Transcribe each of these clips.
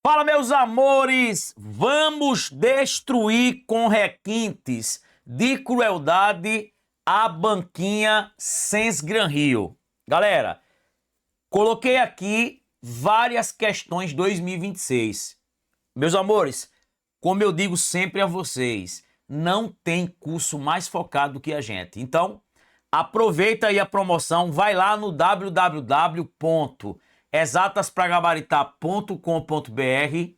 Fala, meus amores! Vamos destruir com requintes de crueldade a banquinha Sens Gran Rio. Galera, coloquei aqui várias questões 2026. Meus amores, como eu digo sempre a vocês, não tem curso mais focado do que a gente. Então, aproveita aí a promoção, vai lá no www.exataspragabaritar.com.br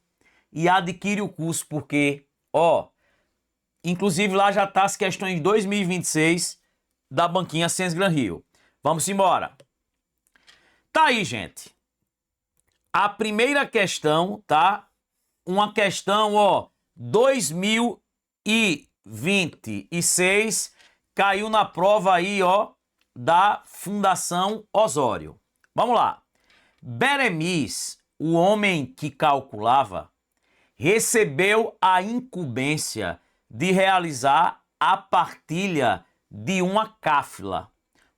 e adquire o curso, porque, inclusive lá já tá as questões 2026 da banquinha Sens Gran Rio. Vamos embora. Tá aí, gente. A primeira questão, tá? Uma questão, 2026, caiu na prova aí, da Fundação Osório. Vamos lá. Beremiz, o homem que calculava, recebeu a incumbência de realizar a partilha de uma cáfila,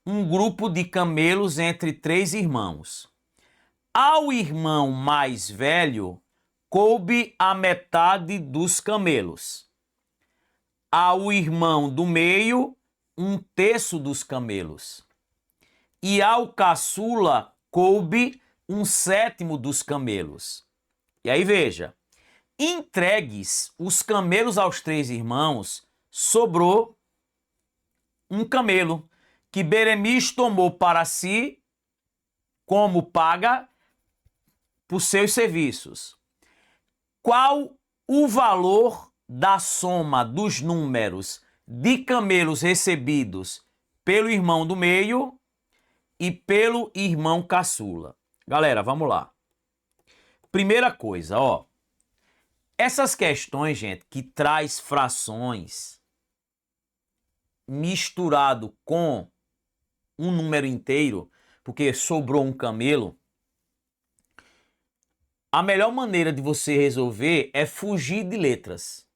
um grupo de camelos entre 3 irmãos. Ao irmão mais velho, coube a metade dos camelos. Ao irmão do meio, 1/3 dos camelos. E ao caçula, coube 1/7 dos camelos. E aí veja, entregues os camelos aos 3 irmãos, sobrou um camelo, que Beremiz tomou para si como paga por seus serviços. Qual o valor da soma dos números de camelos recebidos pelo irmão do meio e pelo irmão caçula? Galera, vamos lá. Primeira coisa, essas questões, gente, que traz frações misturado com um número inteiro, porque sobrou um camelo, a melhor maneira de você resolver é fugir de letras.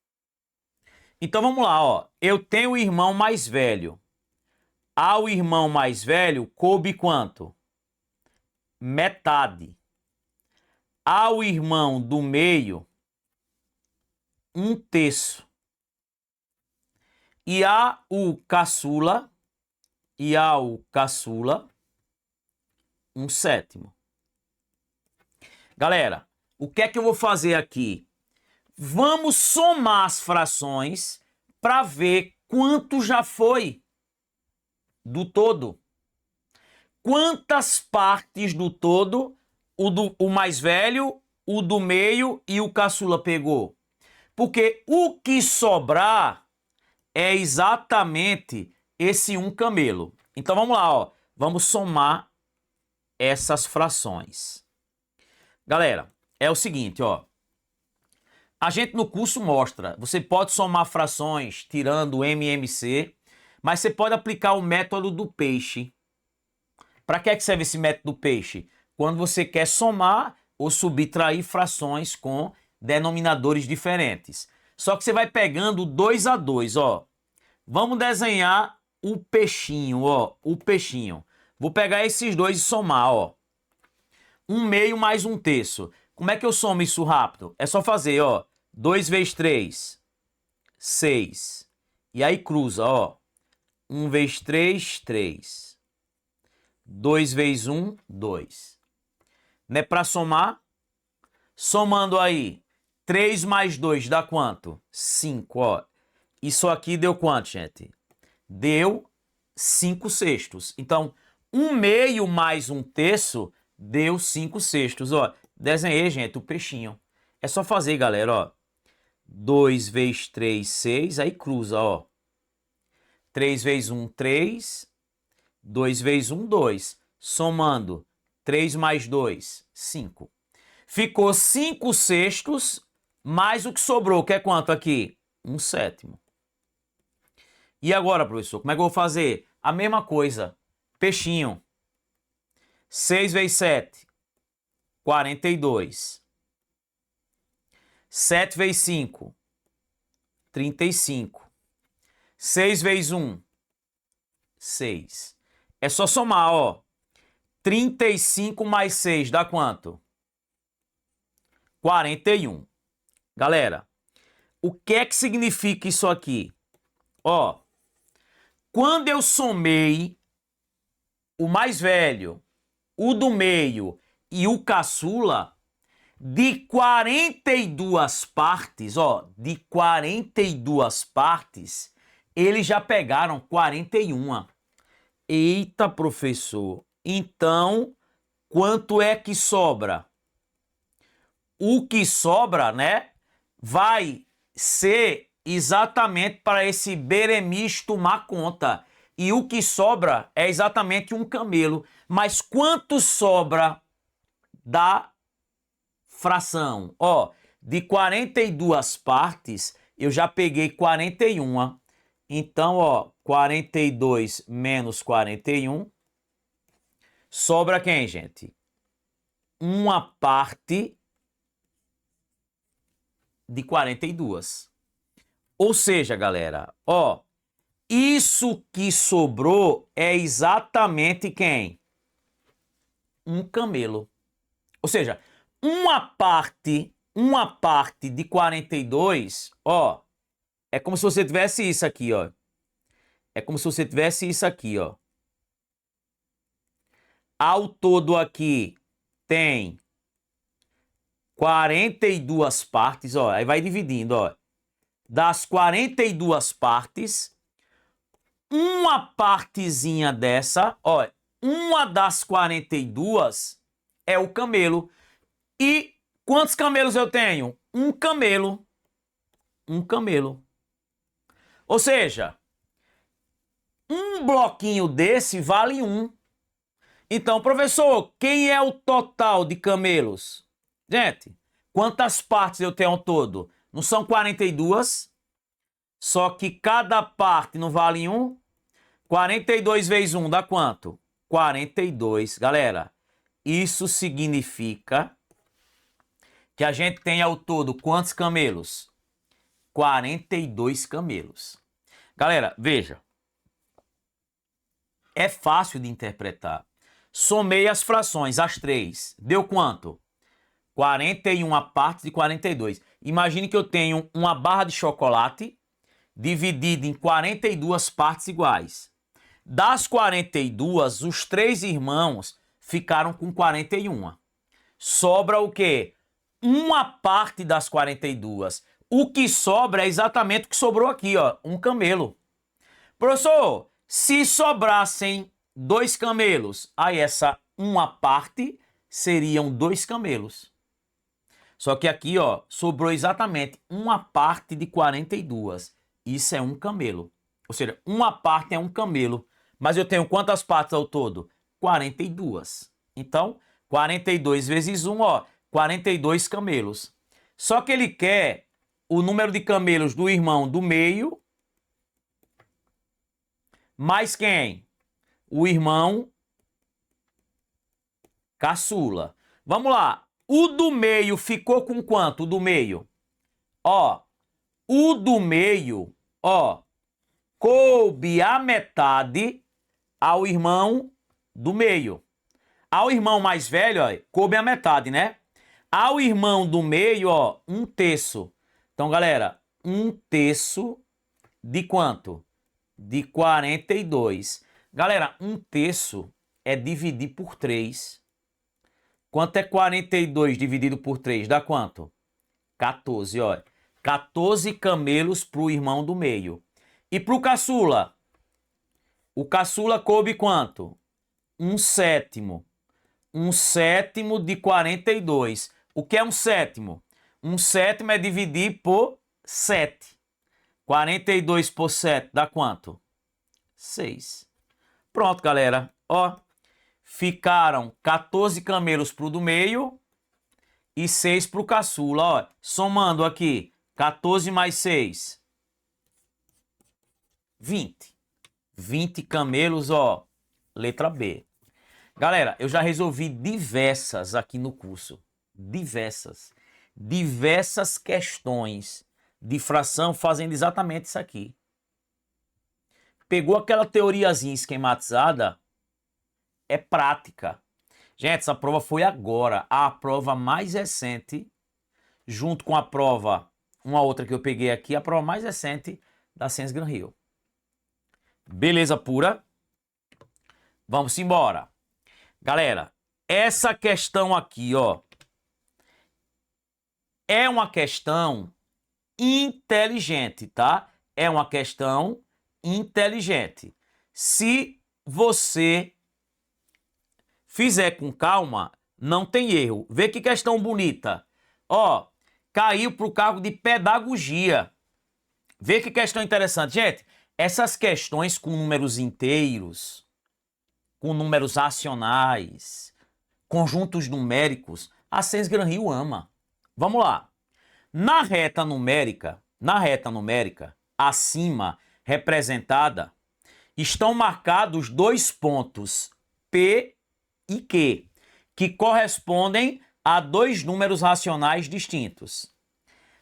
Então vamos lá, eu tenho o irmão mais velho. Ao irmão mais velho, coube quanto? Metade. Ao irmão do meio, 1/3. E ao caçula, 1/7. Galera, o que é que eu vou fazer aqui? Vamos somar as frações para ver quanto já foi do todo. Quantas partes do todo o mais velho, o do meio e o caçula pegou? Porque o que sobrar é exatamente esse um camelo. Então vamos lá, vamos somar essas frações. Galera, é o seguinte, a gente no curso mostra, você pode somar frações tirando o MMC, mas você pode aplicar o método do peixe. Para que serve esse método do peixe? Quando você quer somar ou subtrair frações com denominadores diferentes. Só que você vai pegando 2 a 2, Vamos desenhar o peixinho, o peixinho. Vou pegar esses dois e somar, 1/2 mais 1/3. Como é que eu somo isso rápido? É só fazer, 2 vezes 3, 6. E aí cruza, 1 vezes 3, 3. 2 vezes 1, 2. Não é para somar? Somando aí, 3 mais 2 dá quanto? 5, Isso aqui deu quanto, gente? Deu 5/6. Então, 1/2 mais 1/3 deu 5/6. Desenhei, gente, o peixinho. É só fazer, galera, 2 vezes 3, 6. Aí cruza, 3 vezes 1, 3. 2 vezes 1, 2. Somando, 3 mais 2, 5. Ficou 5/6 mais o que sobrou, que é quanto aqui? 1/7. E agora, professor, como é que eu vou fazer? A mesma coisa. Peixinho. 6 vezes 7, 42. 7 vezes 5, 35. 6 vezes 1, 6. É só somar, 35 mais 6 dá quanto? 41. Galera, o que é que significa isso aqui? Ó, quando eu somei o mais velho, o do meio e o caçula, de 42 partes, ó, de 42 partes, eles já pegaram 41. Eita, professor, então quanto é que sobra? O que sobra, né, vai ser exatamente para esse Beremis tomar conta. E o que sobra é exatamente um camelo. Mas quanto sobra da fração? Ó, de 42 partes, eu já peguei 41. Então, ó, 42 menos 41. Sobra quem, gente? Uma parte de 42. Ou seja, galera, ó, isso que sobrou é exatamente quem? Um camelo. Ou seja, uma parte de 42, ó, é como se você tivesse isso aqui, ó. É como se você tivesse isso aqui, ó. Ao todo aqui tem 42 partes, ó. Aí vai dividindo, ó. Das 42 partes, uma partezinha dessa, ó, uma das 42 é o camelo. E quantos camelos eu tenho? Um camelo. Um camelo. Ou seja, um bloquinho desse vale 1. Então, professor, quem é o total de camelos? Gente, quantas partes eu tenho ao todo? Não são 42? Só que cada parte não vale 1? 42 vezes 1 dá quanto? 42. Galera, isso significa que a gente tem ao todo quantos camelos? 42 camelos. Galera, veja. É fácil de interpretar. Somei as frações, as três. Deu quanto? 41 partes de 42. Imagine que eu tenho uma barra de chocolate dividida em 42 partes iguais. Das 42, os três irmãos ficaram com 41. Sobra o quê? Uma parte das 42. O que sobra é exatamente o que sobrou aqui, ó, um camelo. Professor, se sobrassem 2 camelos, aí essa uma parte seriam 2 camelos. Só que aqui, ó, sobrou exatamente uma parte de 42. Isso é um camelo. Ou seja, uma parte é um camelo. Mas eu tenho quantas partes ao todo? 42. Então, 42 vezes 1, ó, 42 camelos. Só que ele quer o número de camelos do irmão do meio mais quem? O irmão caçula. Vamos lá. O do meio ficou com quanto? O do meio. Ó, o do meio, ó, coube a metade ao irmão do meio. Ao irmão mais velho, ó, coube a metade, né? Ao irmão do meio, ó, 1/3. Então, galera, 1/3 de quanto? De 42. Galera, 1/3 é dividir por 3. Quanto é 42 dividido por 3? Dá quanto? 14, ó. 14 camelos pro irmão do meio. E pro caçula? O caçula coube quanto? 1/7. 1/7 de 42. O que é 1/7? 1/7 é dividir por 7. 42 por 7 dá quanto? 6. Pronto, galera. Ó, ficaram 14 camelos pro do meio e 6 pro caçula. Ó, somando aqui, 14 mais 6. 20. 20 camelos, ó, letra B. Galera, eu já resolvi diversas aqui no curso. Diversas questões de fração fazendo exatamente isso aqui. Pegou aquela teoriazinha esquematizada, é prática. Gente, essa prova foi agora, a prova mais recente junto com a prova, uma outra que eu peguei aqui, a prova mais recente da Ciência Gran Rio. Beleza pura? Vamos embora. Galera, essa questão aqui, ó, é uma questão inteligente, tá? É uma questão inteligente. Se você fizer com calma, não tem erro. Vê que questão bonita. Ó, caiu para o cargo de pedagogia. Vê que questão interessante. Gente, essas questões com números inteiros, com números racionais, conjuntos numéricos, a Ciência Gran Rio ama. Vamos lá. Na reta numérica, acima representada, estão marcados dois pontos P e Q, que correspondem a dois números racionais distintos.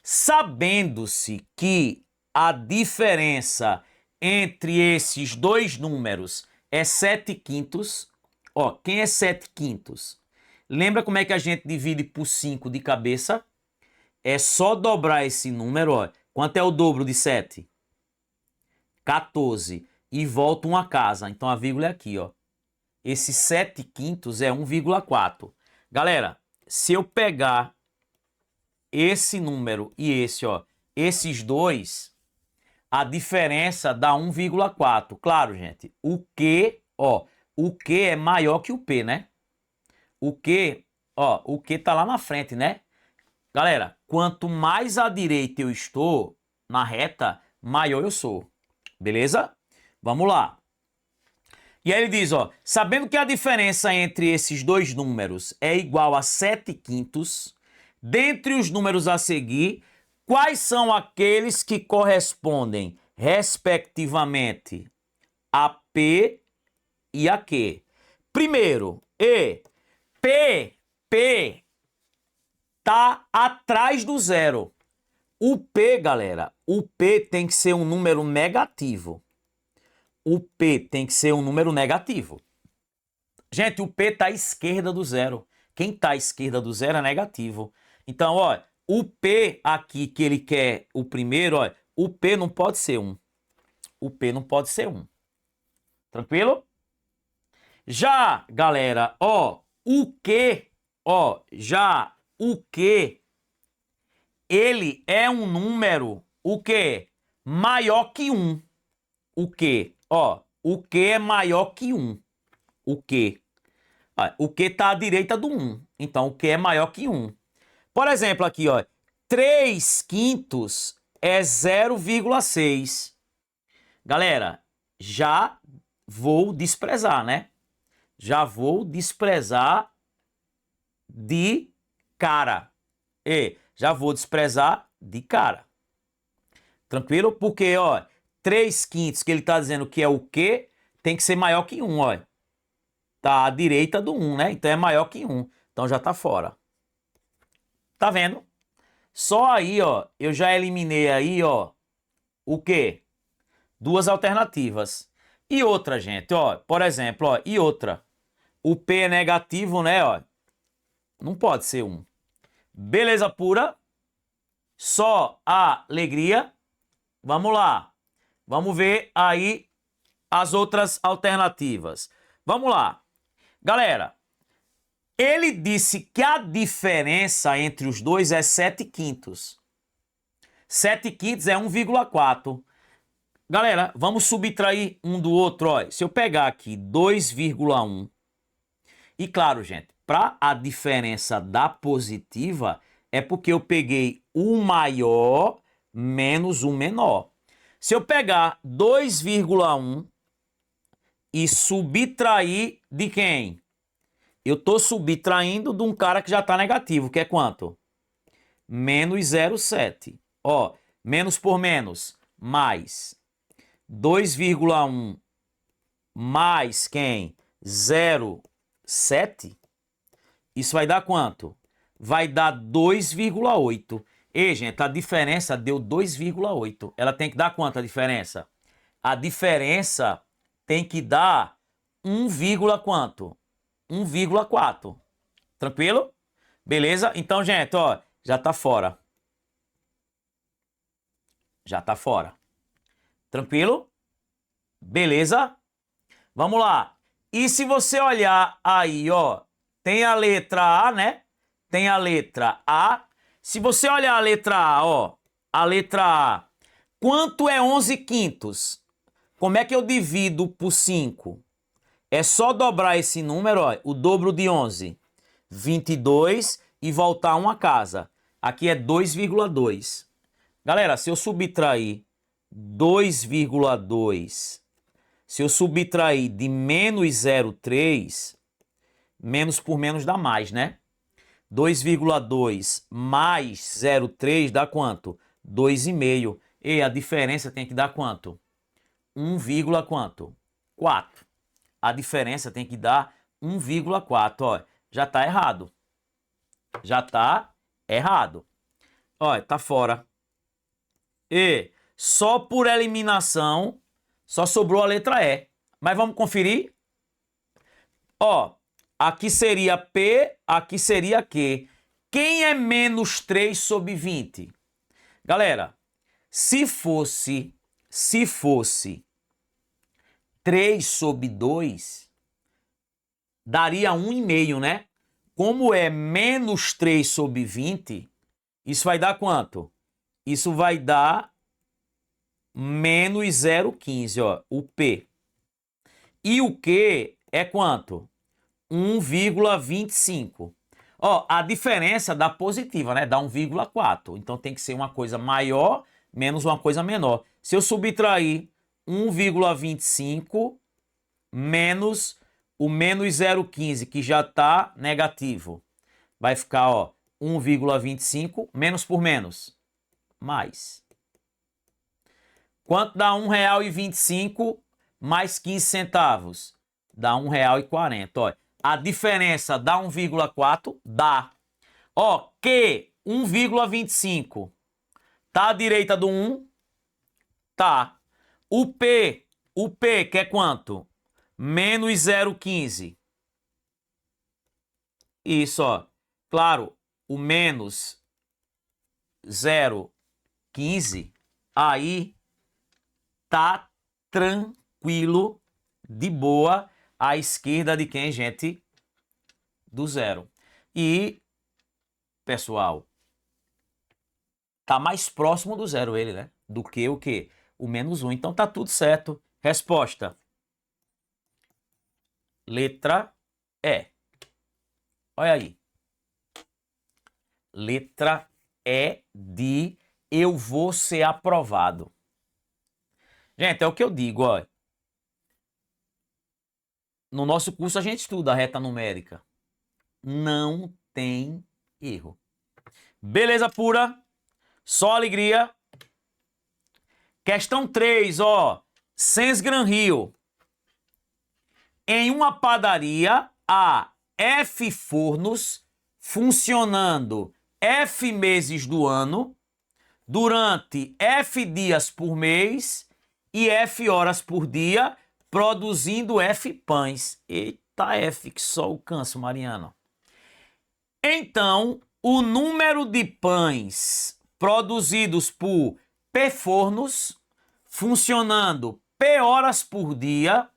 Sabendo-se que a diferença entre esses dois números é 7/5, ó, quem é 7/5? Lembra como é que a gente divide por 5 de cabeça? É só dobrar esse número, ó. Quanto é o dobro de 7? 14. E volta uma casa. Então a vírgula é aqui, ó. Esse 7/5 é 1,4. Galera, se eu pegar esse número e esse, ó, esses dois, a diferença dá 1,4. Claro, gente, o Q, ó, o Q é maior que o P, né? O Q, ó, o Q tá lá na frente, né? Galera, quanto mais à direita eu estou na reta, maior eu sou. Beleza? Vamos lá. E aí ele diz, ó, sabendo que a diferença entre esses dois números é igual a 7/5, dentre os números a seguir, quais são aqueles que correspondem, respectivamente, a P e a Q? Primeiro, P tá atrás do zero. O P, galera, o P tem que ser um número negativo. O P tem que ser um número negativo. Gente, o P está à esquerda do zero. Quem está à esquerda do zero é negativo. Então, ó, o P aqui que ele quer, o primeiro, ó, o P não pode ser 1. O P não pode ser 1. Tranquilo? Já, galera, ó, o Q, ó, já o Q, ele é um número, o quê? Maior que 1. O Q, ó, o Q é maior que 1. O Q. O Q está à direita do 1. Então, o Q é maior que 1. Por exemplo, aqui, ó, 3/5 é 0,6. Galera, já vou desprezar, né? Já vou desprezar de cara. Já vou desprezar de cara. Tranquilo? Porque, ó, 3/5 que ele está dizendo que é o Q, tem que ser maior que 1, ó. Tá à direita do 1, né? Então é maior que 1. Então já tá fora. Tá vendo? Só aí, ó, eu já eliminei aí, ó, o quê? Duas alternativas. E outra, gente, ó, por exemplo, ó, e outra. O P é negativo, né, ó? Não pode ser 1. Beleza pura? Só a alegria. Vamos lá. Vamos ver aí as outras alternativas. Vamos lá. Galera, ele disse que a diferença entre os dois é 7/5. 7/5 é 1,4. Galera, vamos subtrair um do outro. Ó. Se eu pegar aqui 2,1. E claro, gente, para a diferença dar positiva, é porque eu peguei o maior menos o menor. Se eu pegar 2,1 e subtrair de quem? Eu estou subtraindo de um cara que já está negativo, que é quanto? Menos 0,7. Ó, menos por menos, mais. 2,1 mais quem? 0,7. Isso vai dar quanto? Vai dar 2,8. Ei, gente, a diferença deu 2,8. Ela tem que dar quanto a diferença? A diferença tem que dar 1, quanto? 1,4. Tranquilo? Beleza? Então, gente, ó, já tá fora. Já tá fora. Tranquilo? Beleza? Vamos lá. E se você olhar aí, ó, tem a letra A, né? Tem a letra A. Se você olhar a letra A, ó, a letra A, quanto é 11 quintos? Como é que eu divido por 5? É só dobrar esse número, ó, o dobro de 11, 22 e voltar uma casa. Aqui é 2,2. Galera, se eu subtrair 2,2, se eu subtrair de menos 0,3, menos por menos dá mais, né? 2,2 mais 0,3 dá quanto? 2,5. E a diferença tem que dar quanto? 1, quanto? 4. A diferença tem que dar 1,4. Ó, já tá errado. Já tá errado. Ó, tá fora. E só por eliminação, só sobrou a letra E. Mas vamos conferir? Ó, aqui seria P, aqui seria Q. Quem é menos 3 sobre 20? Galera, se fosse 3 sobre 2, daria 1,5, né? Como é menos 3 sobre 20, isso vai dar quanto? Isso vai dar menos 0,15, ó, o P. E o Q é quanto? 1,25. Ó, a diferença dá positiva, né? Dá 1,4. Então tem que ser uma coisa maior menos uma coisa menor. Se eu subtrair 1,25 menos o menos 0,15, que já está negativo, vai ficar, ó, 1,25 menos por menos, mais. Quanto dá R$1,25 mais 15 centavos? Dá R$1,40. Ó, a diferença dá 1,4? Dá. Ó, que 1,25 tá à direita do 1? Tá. O P que é quanto? Menos 0,15. Isso, ó. Claro, o menos 0,15 aí tá tranquilo, de boa, à esquerda de quem, gente? Do zero. E, pessoal, tá mais próximo do zero ele, né? Do que o quê? O menos 1. Então tá tudo certo. Resposta. Letra E. Olha aí. Letra E de eu vou ser aprovado. Gente, é o que eu digo, ó. No nosso curso a gente estuda a reta numérica. Não tem erro. Beleza pura? Só alegria. Questão 3, ó. Sens Gran Rio. Em uma padaria há F fornos funcionando F meses do ano, durante F dias por mês e F horas por dia, produzindo F pães. Eita F, que só o canso, Mariano. Então, o número de pães produzidos por P fornos, funcionando P horas por dia,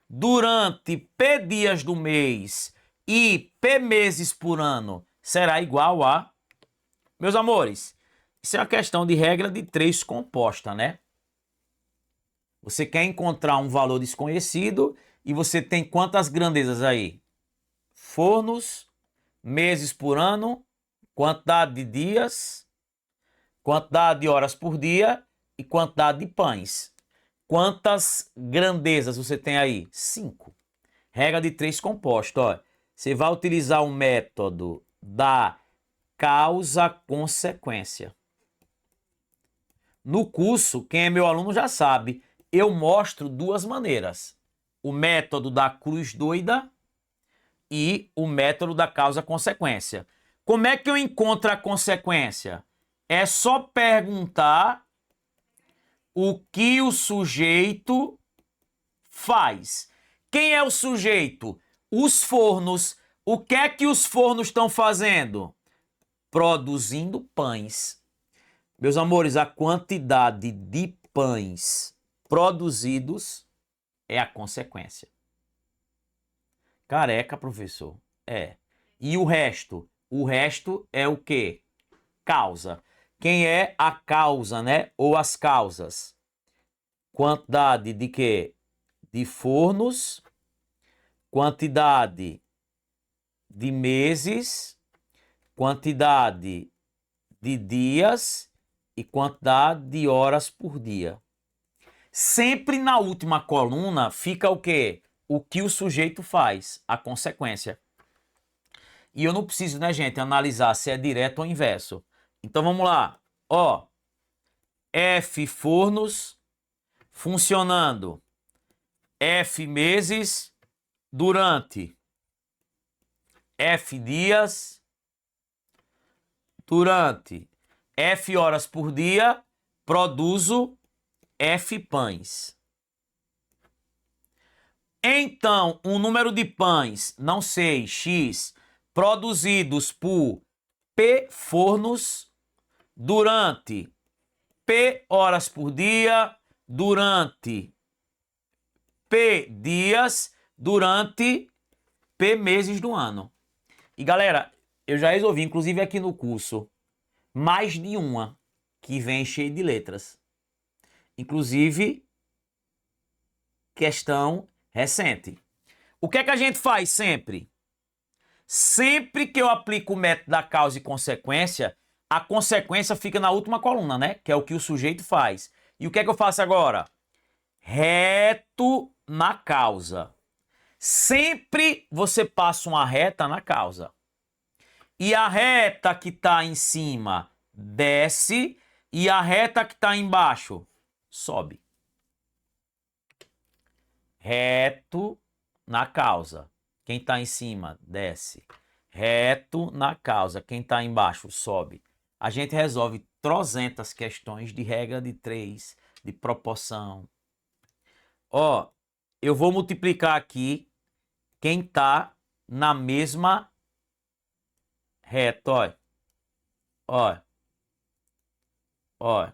durante P dias do mês e P meses por ano, será igual a... Meus amores, isso é uma questão de regra de 3 composta, né? Você quer encontrar um valor desconhecido e você tem quantas grandezas aí? Fornos, meses por ano, quantidade de dias, quantidade de horas por dia e quantidade de pães. Quantas grandezas você tem aí? 5. Regra de 3 composta. Ó. Você vai utilizar o método da causa-consequência. No curso, quem é meu aluno já sabe, eu mostro 2 maneiras. O método da cruz doida e o método da causa-consequência. Como é que eu encontro a consequência? É só perguntar o que o sujeito faz. Quem é o sujeito? Os fornos. O que é que os fornos estão fazendo? produzindo pães. Meus amores, a quantidade de pães produzidos é a consequência. Careca, professor. É. E o resto? O resto é o quê? Causa. Quem é a causa, né? Ou as causas? Quantidade de quê? De fornos, quantidade de meses, quantidade de dias e quantidade de horas por dia. Sempre na última coluna fica o quê? O que o sujeito faz, a consequência. E eu não preciso, né, gente, analisar se é direto ou inverso. Então vamos lá. Ó, F fornos funcionando. F meses durante F dias durante F horas por dia produzo F pães. Então, um número de pães, não sei, X, produzidos por P fornos durante P horas por dia, durante P dias, durante P meses do ano. E galera, eu já resolvi, inclusive aqui no curso, mais de uma que vem cheia de letras. Inclusive, questão recente. O que é que a gente faz sempre? Sempre que eu aplico o método da causa e consequência, a consequência fica na última coluna, né? Que é o que o sujeito faz. E o que é que eu faço agora? Reto na causa. Sempre você passa uma reta na causa. E a reta que está em cima desce e a reta que está embaixo sobe. Reto na causa. Quem está em cima desce. Reto na causa. Quem está embaixo sobe. A gente resolve trozentas questões de regra de 3, de proporção. Ó, eu vou multiplicar aqui quem está na mesma reta, ó. Ó. Ó.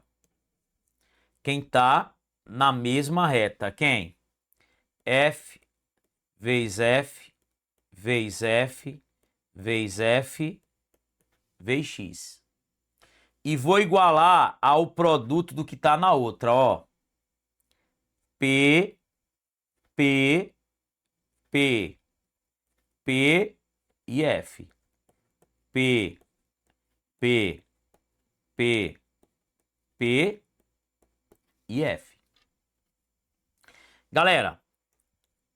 Quem está na mesma reta, quem? F vezes F, vezes F, vezes F, vezes X. E vou igualar ao produto do que está na outra, ó. P, P, P, P e F. P, P, P, P e F. Galera,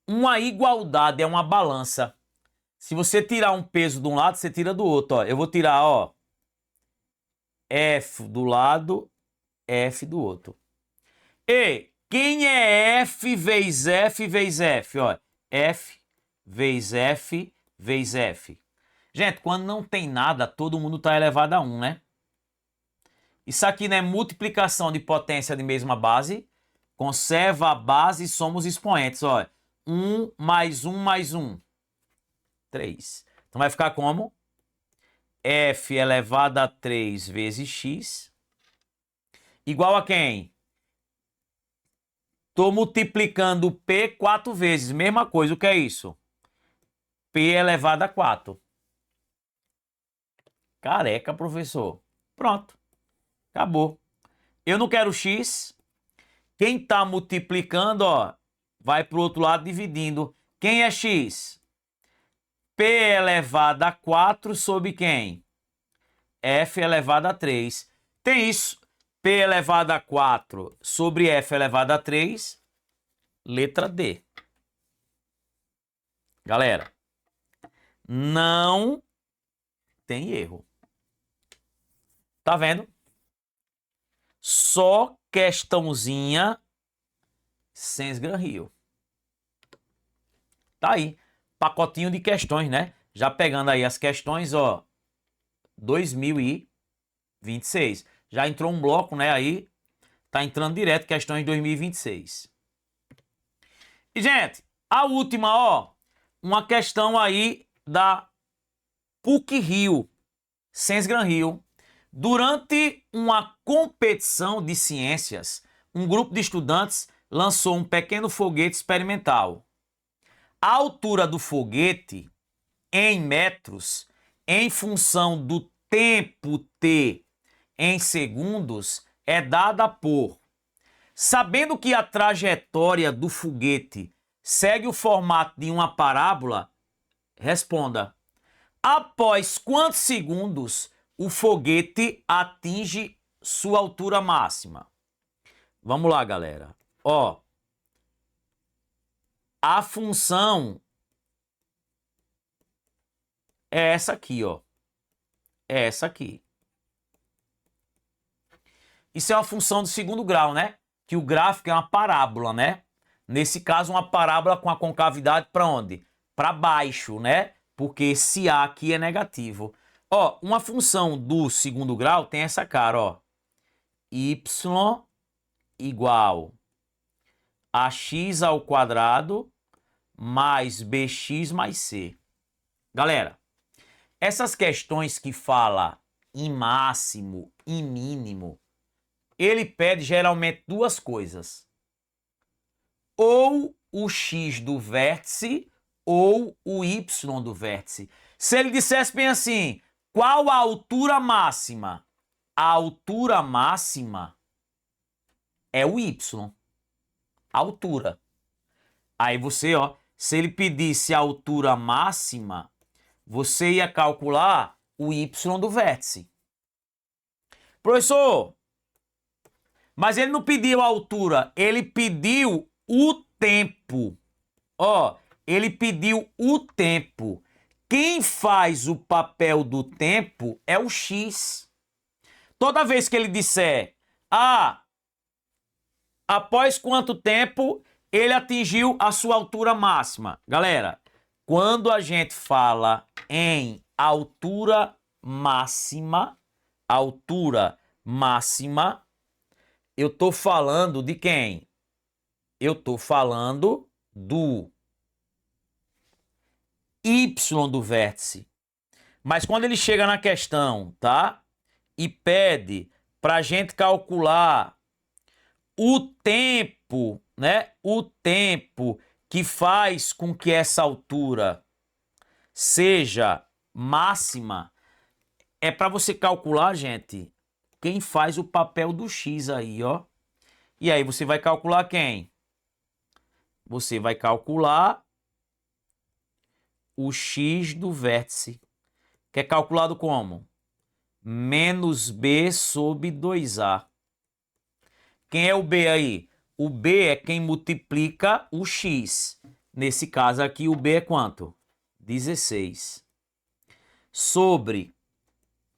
uma igualdade é uma balança. Se você tirar um peso de um lado, você tira do outro, ó. Eu vou tirar, ó, F do lado, F do outro. E quem é F vezes F vezes F? Ó, F vezes F vezes F. Gente, quando não tem nada, todo mundo está elevado a 1, né? Isso aqui não é multiplicação de potência de mesma base. Conserva a base e somos expoentes. Ó, 1 mais 1 mais 1. 3. Então vai ficar como? F elevado a 3 vezes X igual a quem? Estou multiplicando P 4 vezes. Mesma coisa. O que é isso? P elevado a 4. Careca, professor. Pronto. Acabou. Eu não quero X. Quem está multiplicando, ó, vai para o outro lado dividindo. Quem é X? P elevado a 4 sobre quem? F elevado a 3. Tem isso. P elevado a 4 sobre F elevado a 3. Letra D. Galera, não tem erro. Tá vendo? Só questãozinha sem Gran Rio. Tá aí. Pacotinho de questões, né? Já pegando aí as questões, ó. 2026. Já entrou um bloco, né? Aí tá entrando direto questões de 2026. E, gente, a última, ó. Uma questão aí da PUC Rio. Sens Gran Rio. Durante uma competição de ciências, um grupo de estudantes lançou um pequeno foguete experimental. A altura do foguete, em metros, em função do tempo t em segundos, é dada por... Sabendo que a trajetória do foguete segue o formato de uma parábola, responda: após quantos segundos o foguete atinge sua altura máxima? Vamos lá, galera. Ó, a função é essa aqui, ó. É essa aqui. Isso é uma função do segundo grau, né? Que o gráfico é uma parábola, né? Nesse caso, uma parábola com a concavidade para onde? Para baixo, né? Porque esse A aqui é negativo. Ó, uma função do segundo grau tem essa cara, ó. Y igual a x ao quadrado mais bx mais c. Galera, essas questões que fala em máximo, em mínimo, ele pede geralmente duas coisas. Ou o x do vértice ou o y do vértice. Se ele dissesse bem assim, qual a altura máxima? A altura máxima é o y. A altura. Aí você, ó, se ele pedisse a altura máxima, você ia calcular o y do vértice. Professor, mas ele não pediu a altura, ele pediu o tempo. Ó, ele pediu o tempo. Quem faz o papel do tempo é o x. Toda vez que ele disser, após quanto tempo ele atingiu a sua altura máxima? Galera, quando a gente fala em altura máxima, eu tô falando de quem? Eu tô falando do y do vértice. Mas quando ele chega na questão, tá? E pede pra gente calcular o tempo, né? O tempo que faz com que essa altura seja máxima, é para você calcular, gente, quem faz o papel do x aí, ó. E aí você vai calcular quem? Você vai calcular o x do vértice, que é calculado como? Menos b sobre 2a. Quem é o b aí? O b é quem multiplica o x. Nesse caso aqui, o b é quanto? 16. Sobre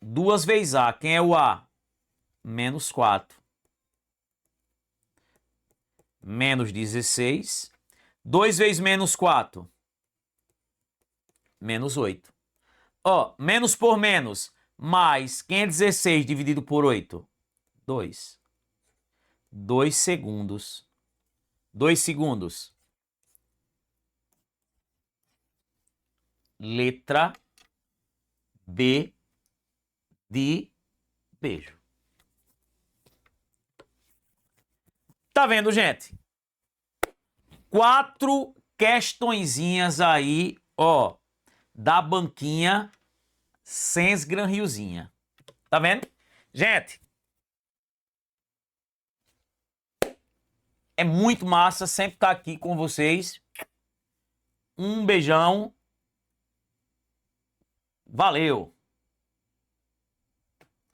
2 vezes a. Quem é o a? Menos 4. Menos 16. 2 vezes menos 4. Menos 8. Ó, menos por menos. Mais. Quem é 16 dividido por 8? 2. 2 segundos. 2 segundos. Letra B de beijo. Tá vendo, gente? 4 questõezinhas aí, ó, da banquinha Sens Gran Riozinha. Tá vendo? Gente, é muito massa sempre estar aqui com vocês. Um beijão. Valeu!